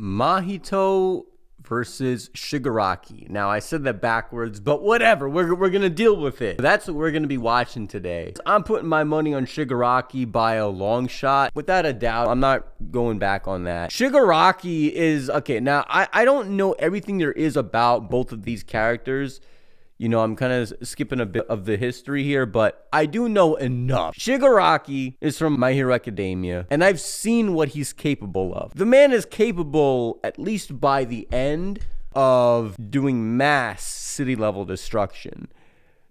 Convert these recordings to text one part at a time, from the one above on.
Mahito versus Shigaraki. Now, I said that backwards, but whatever. We're going to deal with it. That's what we're going to be watching today. I'm putting my money on Shigaraki by a long shot. Without a doubt, I'm not going back on that. Shigaraki is... Okay, now, I don't know everything there is about both of these characters. You know, I'm kind of skipping a bit of the history here, but I do know enough. Shigaraki is from My Hero Academia, and I've seen what he's capable of. The man is capable, at least by the end, of doing mass city-level destruction.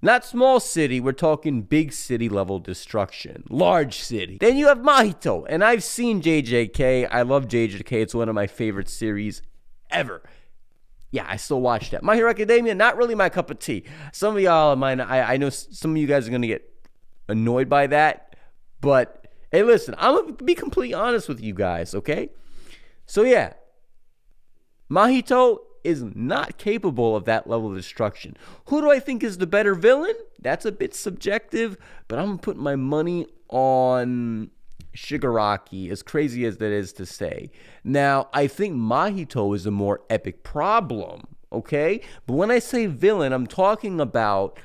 Not small city, we're talking big city-level destruction. Large city. Then you have Mahito, and I've seen JJK. I love JJK. It's one of my favorite series ever. Yeah, I still watch that. My Hero Academia, not really my cup of tea. Some of y'all might, I know some of you guys are going to get annoyed by that. But, hey, listen, I'm going to be completely honest with you guys, okay? So, yeah. Mahito is not capable of that level of destruction. Who do I think is the better villain? That's a bit subjective, but I'm going to put my money on Shigaraki, as crazy as that is to say. Now, I think Mahito is a more epic problem, okay? But when I say villain, I'm talking about,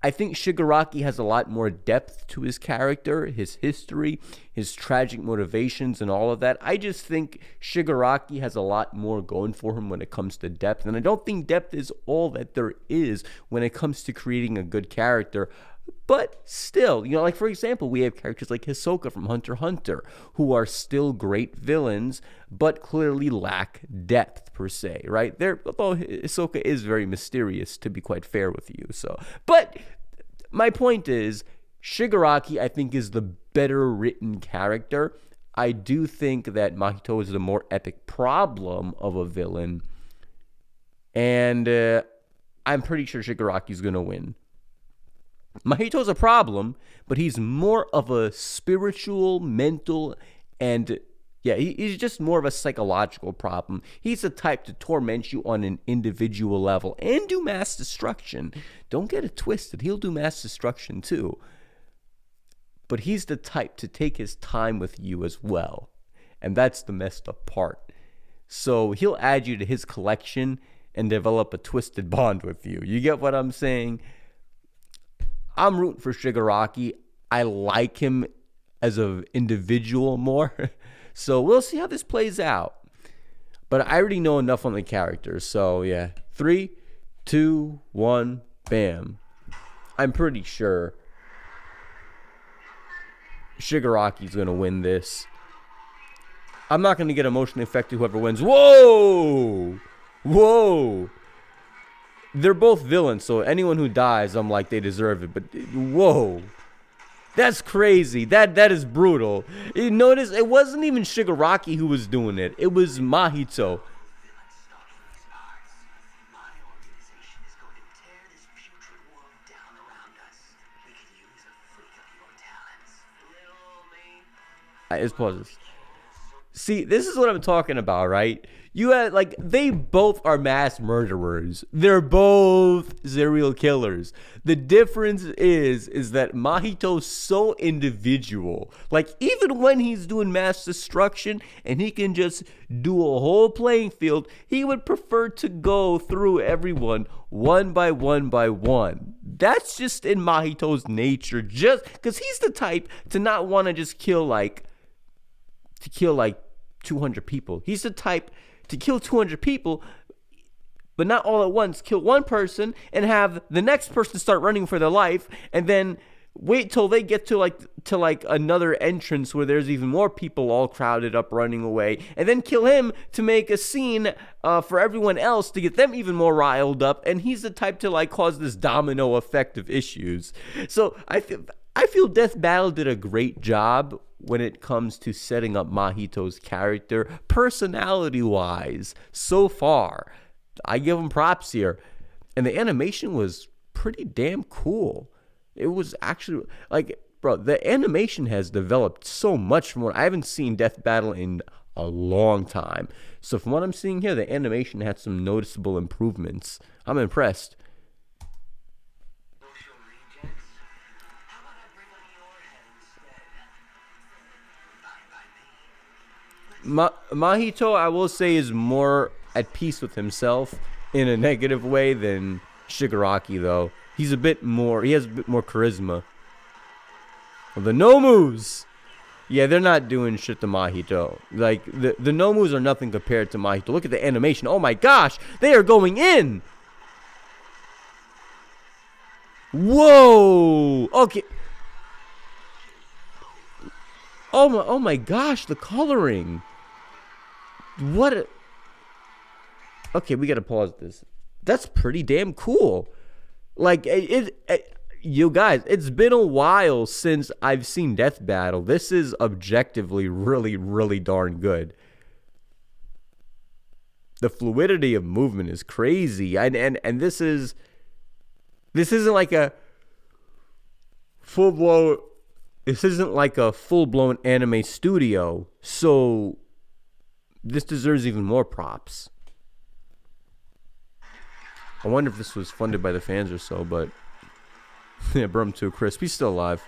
I think Shigaraki has a lot more depth to his character, his history, his tragic motivations, and all of that. I just think Shigaraki has a lot more going for him when it comes to depth, and I don't think depth is all that there is when it comes to creating a good character. But still, you know, like for example, we have characters like Hisoka from Hunter x Hunter, who are still great villains, but clearly lack depth per se, right? Although Hisoka is very mysterious, to be quite fair with you. So, but my point is, Shigaraki, I think, is the better written character. I do think that Mahito is the more epic problem of a villain, and I'm pretty sure Shigaraki is gonna win. Mahito's a problem, but he's more of a spiritual, mental, and yeah, he's just more of a psychological problem. He's the type to torment you on an individual level and do mass destruction. Don't get it twisted. He'll do mass destruction too. But he's the type to take his time with you as well. And that's the messed up part. So he'll add you to his collection and develop a twisted bond with you. You get what I'm saying? I'm rooting for Shigaraki. I like him as an individual more. So we'll see how this plays out. But I already know enough on the characters. So yeah. 3, 2, 1, bam. I'm pretty sure Shigaraki's going to win this. I'm not going to get emotionally affected whoever wins. Whoa! Whoa! They're both villains, so anyone who dies, I'm like, they deserve it. But, whoa. That's crazy. That is brutal. You notice, it wasn't even Shigaraki who was doing it. It was Mahito. It's pauses. See, this is what I'm talking about, right? You had, like, they both are mass murderers. They're both serial killers. The difference is that Mahito's so individual. Like, even when he's doing mass destruction and he can just do a whole playing field, he would prefer to go through everyone one by one by one. That's just in Mahito's nature, just because he's the type to not want to just kill, like, 200 people. He's the type to kill 200 people, but not all at once. Kill one person and have the next person start running for their life, and then wait till they get to like another entrance where there's even more people all crowded up running away, and then kill him to make a scene for everyone else to get them even more riled up. And he's the type to like cause this domino effect of issues. So I feel DeathBattle did a great job when it comes to setting up Mahito's character, personality-wise, so far. I give him props here. And the animation was pretty damn cool. It was actually, like, bro, the animation has developed so much from what I haven't seen DeathBattle in a long time. So from what I'm seeing here, the animation had some noticeable improvements. I'm impressed. Mahito, I will say, is more at peace with himself in a negative way than Shigaraki, though. He has a bit more charisma. Well, the Nomus! Yeah, they're not doing shit to Mahito. Like, the Nomus are nothing compared to Mahito. Look at the animation. Oh my gosh! They are going in! Whoa! Okay. Oh my gosh, the coloring. What a... Okay, we gotta pause this. That's pretty damn cool. Like, you guys, it's been a while since I've seen Death Battle. This is objectively really, really darn good. The fluidity of movement is crazy. And this isn't like a full-blown... This isn't like a full-blown anime studio, so this deserves even more props. I wonder if this was funded by the fans or so, but yeah, burn him to a crisp. He's still alive.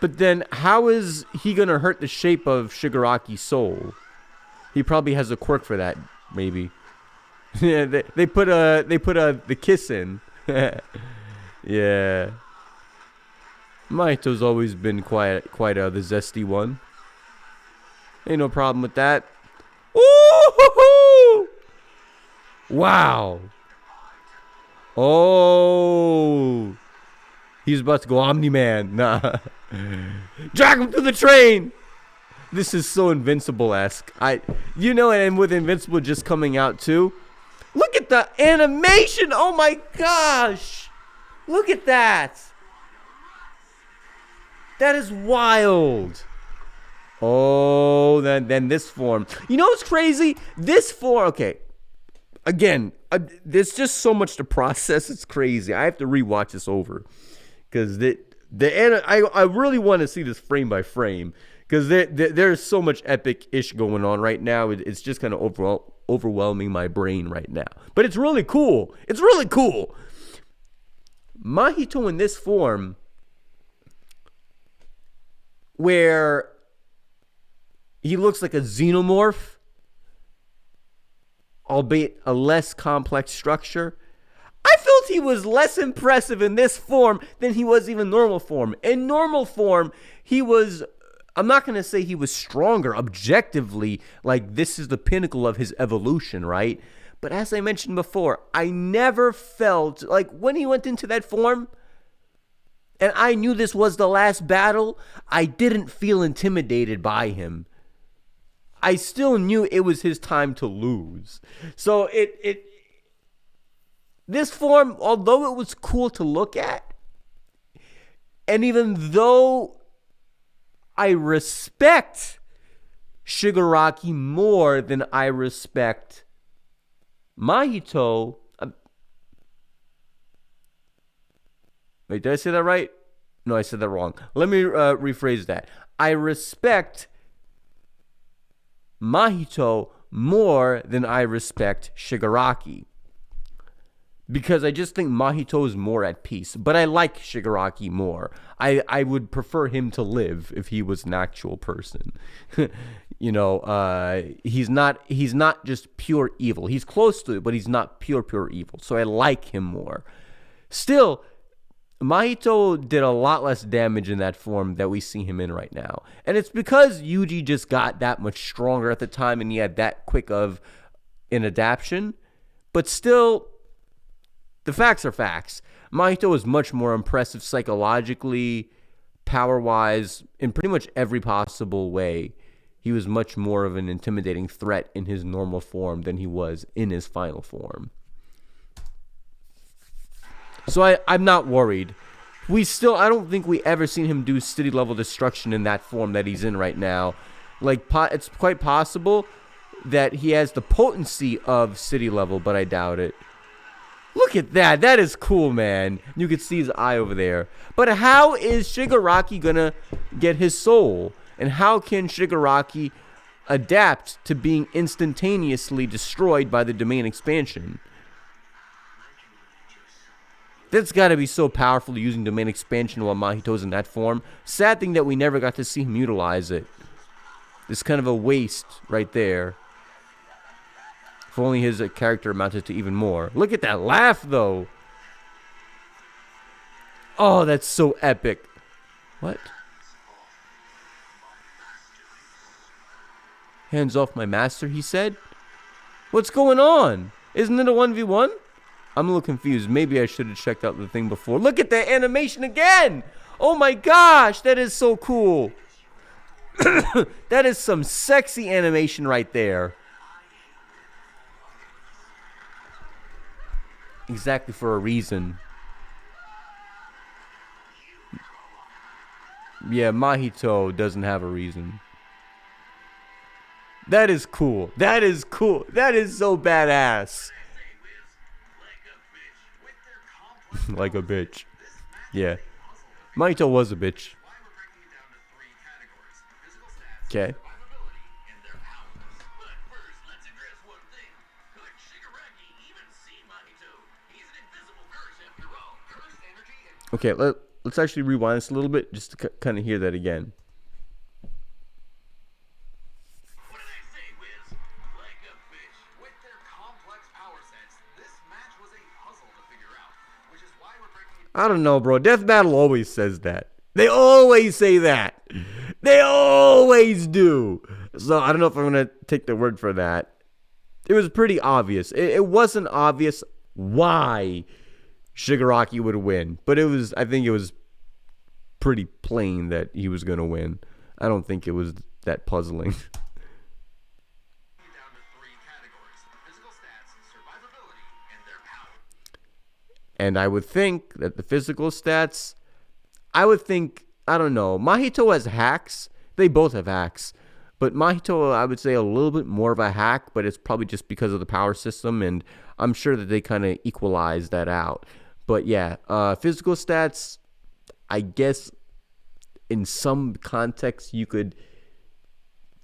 But then, how is he gonna hurt the shape of Shigaraki's soul? He probably has a quirk for that, maybe. Yeah, they put the kiss in. Yeah. Mahito's always been quite the zesty one. Ain't no problem with that. Ooh! Wow. Oh. He's about to go Omni-Man. Nah. Drag him through the train. This is so Invincible-esque. You know, and with Invincible just coming out too. Look at the animation. Oh my gosh. Look at that. That is wild. Oh, then this form. You know what's crazy? This form, okay. Again, there's just so much to process. It's crazy. I have to rewatch this over. Because I really want to see this frame by frame. Because there's so much epic-ish going on right now. It's just kind of overwhelming my brain right now. But it's really cool. It's really cool. Mahito in this form, where he looks like a xenomorph, albeit a less complex structure. I felt he was less impressive in this form than he was even normal form. In normal form, he was, I'm not going to say he was stronger objectively, like this is the pinnacle of his evolution, right? But as I mentioned before, I never felt, like when he went into that form, and I knew this was the last battle, I didn't feel intimidated by him. I still knew it was his time to lose. So this form, although it was cool to look at, and even though I respect Shigaraki more than I respect Mahito. Wait, did I say that right? No, I said that wrong. Let me rephrase that. I respect Mahito more than I respect Shigaraki. Because I just think Mahito is more at peace. But I like Shigaraki more. I would prefer him to live if he was an actual person. You know, he's not just pure evil. He's close to it, but he's not pure evil. So I like him more. Still, Mahito did a lot less damage in that form that we see him in right now. And it's because Yuji just got that much stronger at the time and he had that quick of an adaptation. But still, the facts are facts. Mahito is much more impressive psychologically, power-wise, in pretty much every possible way. He was much more of an intimidating threat in his normal form than he was in his final form. So I'm not worried. I don't think we ever seen him do city level destruction in that form that he's in right now. Like, it's quite possible that he has the potency of city level, but I doubt it. Look at that. That is cool, man. You can see his eye over there. But how is Shigaraki gonna get his soul? And how can Shigaraki adapt to being instantaneously destroyed by the domain expansion? That's got to be so powerful using domain expansion while Mahito's in that form. Sad thing that we never got to see him utilize it. It's kind of a waste right there. If only his character amounted to even more. Look at that laugh, though. Oh, that's so epic. What? Hands off my master, he said. What's going on? Isn't it a 1v1? I'm a little confused. Maybe I should have checked out the thing before. Look at that animation again. Oh my gosh, that is so cool. That is some sexy animation right there. Exactly for a reason. Yeah, Mahito doesn't have a reason. That is cool. That is cool. That is so badass. Like a bitch. Yeah. Mahito was a bitch. Okay. Okay, let's actually rewind this a little bit just to kind of hear that again. What did I say, Wiz? Like a bitch. With their complex power sets, this match was a puzzle to figure out, which is why we're breaking it. I don't know, bro. Death Battle always says that. They always say that. They always do. So I don't know if I'm going to take the word for that. It was pretty obvious. It wasn't obvious why Shigaraki would win, but I think it was pretty plain that he was going to win. I don't think it was that puzzling. And I would think that the physical stats, I don't know, Mahito has hacks. They both have hacks. But Mahito, I would say a little bit more of a hack, but it's probably just because of the power system, and I'm sure that they kind of equalize that out. But yeah, physical stats, I guess in some context you could,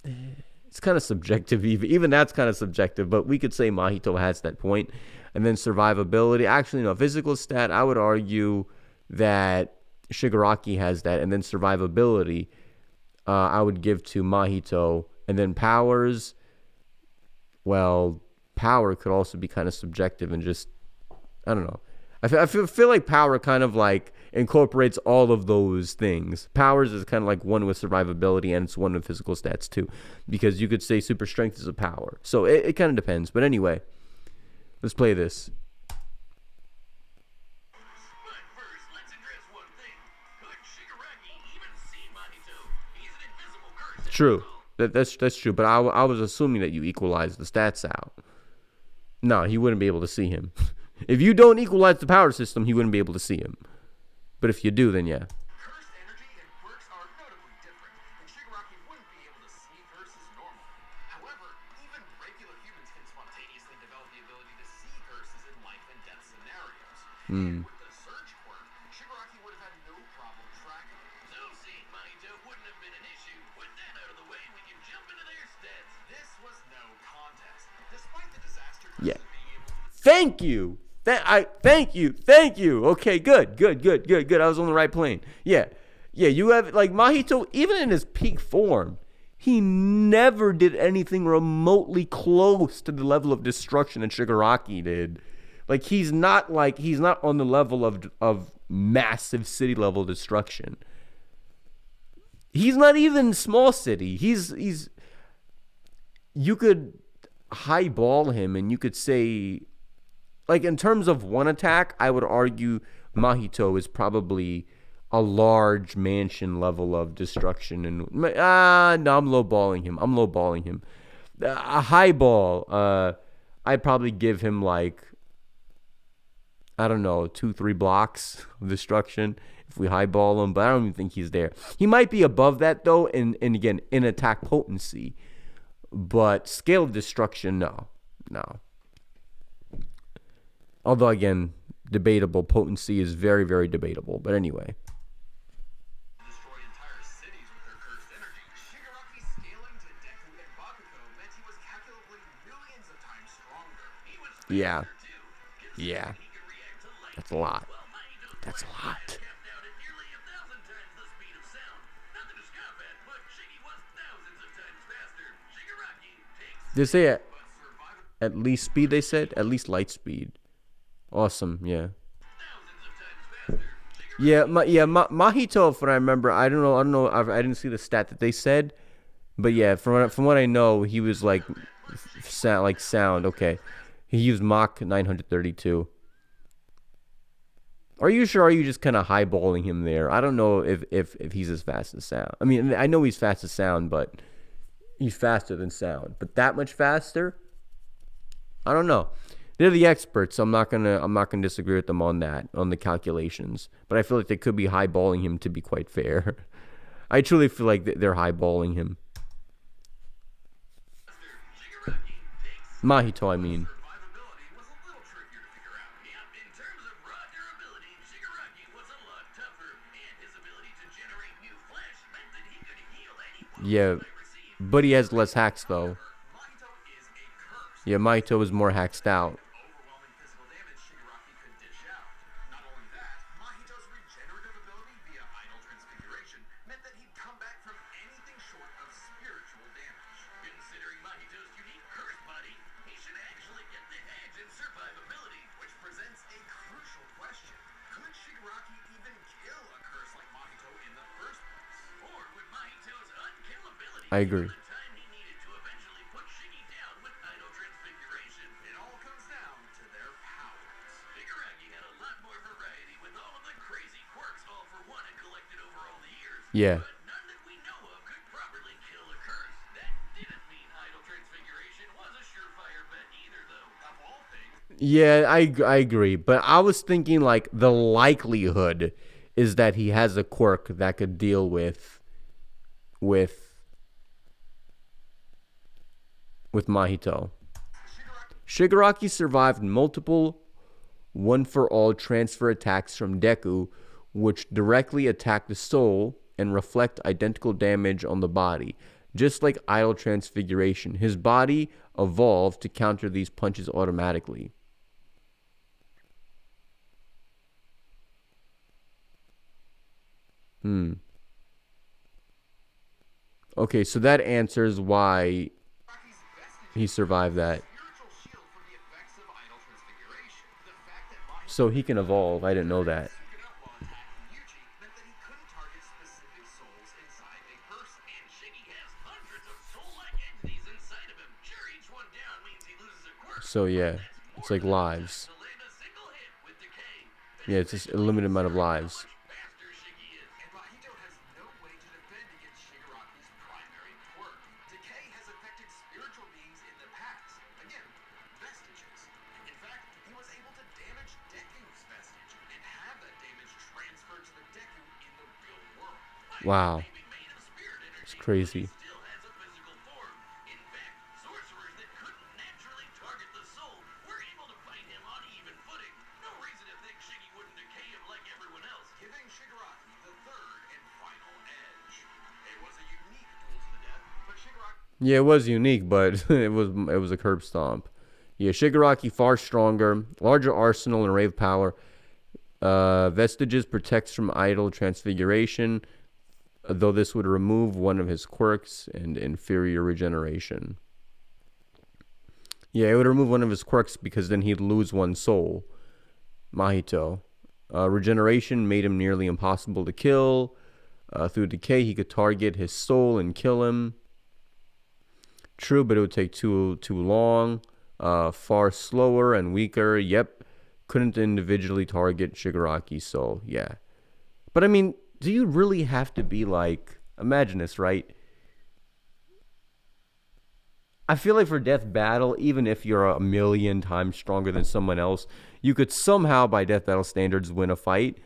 it's kind of subjective, even that's kind of subjective, but we could say Mahito has that point. And then survivability, actually no, physical stat, I would argue that Shigaraki has that, and then survivability, I would give to Mahito. And then powers, well, power could also be kind of subjective and just, I don't know. I feel like power kind of like incorporates all of those things. Powers is kind of like one with survivability, and it's one with physical stats too, because you could say super strength is a power. So it kind of depends. But anyway, let's play this. True. That's true. But I was assuming that you equalized the stats out. No, he wouldn't be able to see him. If you don't equalize the power system, he wouldn't be able to see him. But if you do, then yeah. Cursed energy and quirks are notably different, and Shigaraki wouldn't be able to see curses normally. However, even regular humans can spontaneously develop the ability to see curses in life and death scenarios. And with the search quirk, Shigaraki would have had no problem tracking it. So seeing Mahito wouldn't have been an issue. With that out of the way, we can jump into their stats. This was no contest. Despite the disaster, yeah. Thank you. Thank you. Okay, good. I was on the right plane. Yeah, you have, like, Mahito, even in his peak form, he never did anything remotely close to the level of destruction that Shigaraki did. Like, he's not on the level of massive city level destruction. He's not even small city. He's you could highball him and you could say, like, in terms of one attack, I would argue Mahito is probably a large mansion level of destruction. And no, I'm lowballing him. A highball, I'd probably give him, like, I don't know, 2-3 blocks of destruction if we highball him. But I don't even think he's there. He might be above that though, and again, in attack potency. But scale of destruction, no. Although, again, debatable. Potency is very, very debatable. But anyway. Destroy entire cities with their cursed energy. Shigaraki scaling to Deku and Bakugo meant he was calculably millions of times stronger. He was faster too. Yeah. That's a lot. That's a lot. They say at least speed, they said? At least light speed. Awesome, yeah. Mahito, from what I remember, I don't know, I didn't see the stat that they said, but yeah, from what I know, he was like sound. Okay, he used Mach 932. Are you sure? Or are you just kind of highballing him there? I don't know if he's as fast as sound. I mean, I know he's fast as sound, but he's faster than sound. But that much faster? I don't know. They're the experts, so I'm not gonna disagree with them on that, on the calculations. But I feel like they could be highballing him, to be quite fair. I truly feel like they're highballing him. Mahito, I mean. Yeah, but he has less hacks though. Yeah, Mahito is more hacked out. I agree. Yeah. Yeah, I agree. But I was thinking like the likelihood is that he has a quirk that could deal with Mahito. Shigaraki survived multiple one-for-all transfer attacks from Deku, which directly attack the soul and reflect identical damage on the body. Just like Idol Transfiguration, his body evolved to counter these punches automatically. Okay, so that answers why he survived that. So he can evolve. I didn't know that. So yeah, it's like lives. Yeah, it's just a limited amount of lives. Wow. It's crazy. Yeah, it was unique, but it was a curb stomp. Yeah, Shigaraki far stronger, larger arsenal and array of power. Vestiges protects from idle transfiguration, though this would remove one of his quirks and inferior regeneration. Yeah, it would remove one of his quirks because then he'd lose one soul. Mahito. Regeneration made him nearly impossible to kill. Through decay, he could target his soul and kill him. True, but it would take too long. Far slower and weaker. Yep. Couldn't individually target Shigaraki's soul. Yeah. But I mean, do you really have to be like, imagine this, right? I feel like for Death Battle, even if you're a million times stronger than someone else, you could somehow, by Death Battle standards, win a fight.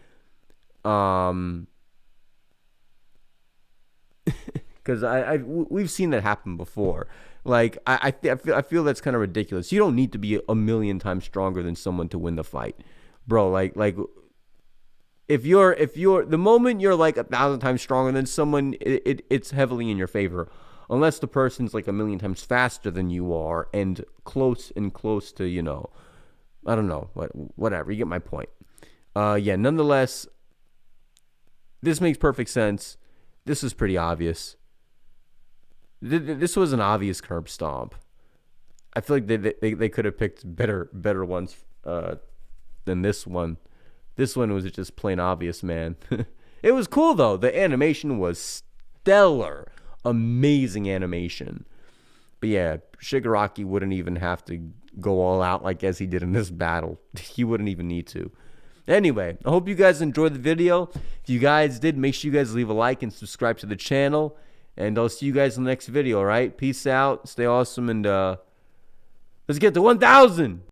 Because we've seen that happen before. Like I feel that's kind of ridiculous. You don't need to be a million times stronger than someone to win the fight, bro. Like if you're the moment you're like 1,000 times stronger than someone, it's heavily in your favor, unless the person's like a million times faster than you are and close to, you know, I don't know, whatever. You get my point. Yeah, nonetheless, this makes perfect sense. This is pretty obvious. This was an obvious curb stomp. I feel like they could have picked better ones than this one. This one was just plain obvious, man. It was cool though. The animation was stellar, amazing animation. But yeah, Shigaraki wouldn't even have to go all out like as he did in this battle. He wouldn't even need to. Anyway, I hope you guys enjoyed the video. If you guys did, make sure you guys leave a like and subscribe to the channel. And I'll see you guys in the next video, all right? Peace out. Stay awesome. And let's get to 1,000.